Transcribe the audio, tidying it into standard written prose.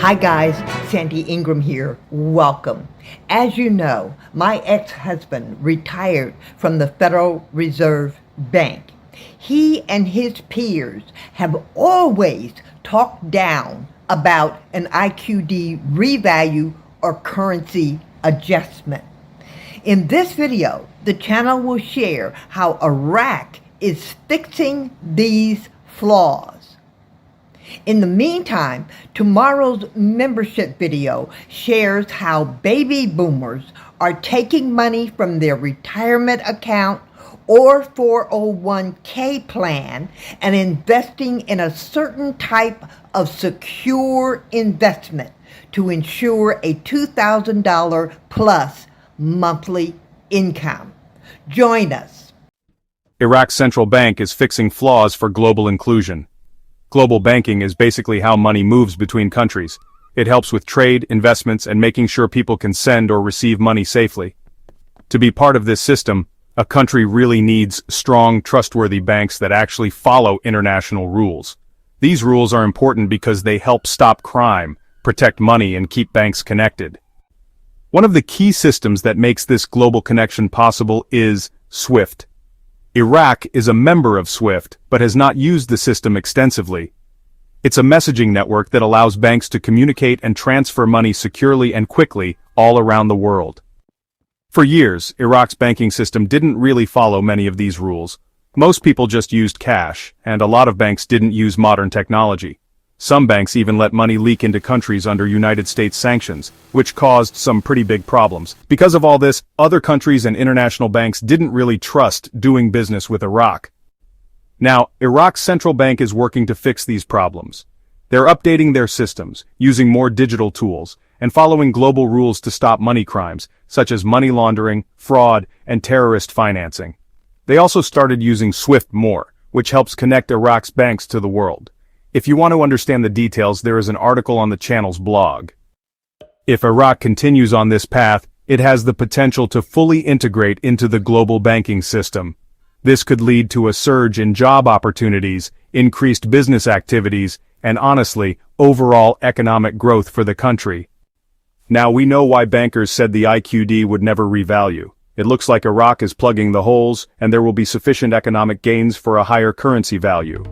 Hi guys, Sandy Ingram here. Welcome. As you know, my ex-husband retired from the Federal Reserve Bank. He and his peers have always talked down about an IQD revalue or currency adjustment. In this video, the channel will share how Iraq is fixing these flaws. In the meantime, tomorrow's membership video shares how baby boomers are taking money from their retirement account or 401k plan and investing in a certain type of secure investment to ensure a $2,000 plus monthly income. Join us. Iraq's central bank is fixing flaws for global inclusion. Global banking is basically how money moves between countries. It helps with trade, investments, and making sure people can send or receive money safely. To be part of this system, a country really needs strong, trustworthy banks that actually follow international rules. These rules are important because they help stop crime, protect money, and keep banks connected. One of the key systems that makes this global connection possible is SWIFT. Iraq is a member of SWIFT, but has not used the system extensively. It's a messaging network that allows banks to communicate and transfer money securely and quickly all around the world. For years, Iraq's banking system didn't really follow many of these rules. Most people just used cash, and a lot of banks didn't use modern technology. Some banks even let money leak into countries under United States sanctions, which caused some pretty big problems. Because of all this, other countries and international banks didn't really trust doing business with Iraq. Now, Iraq's central bank is working to fix these problems. They're updating their systems, using more digital tools, and following global rules to stop money crimes, such as money laundering, fraud, and terrorist financing. They also started using SWIFT more, which helps connect Iraq's banks to the world. If you want to understand the details, there is an article on the channel's blog. If Iraq continues on this path, it has the potential to fully integrate into the global banking system. This could lead to a surge in job opportunities, increased business activities, and honestly, overall economic growth for the country. Now we know why bankers said the IQD would never revalue. It looks like Iraq is plugging the holes, and there will be sufficient economic gains for a higher currency value.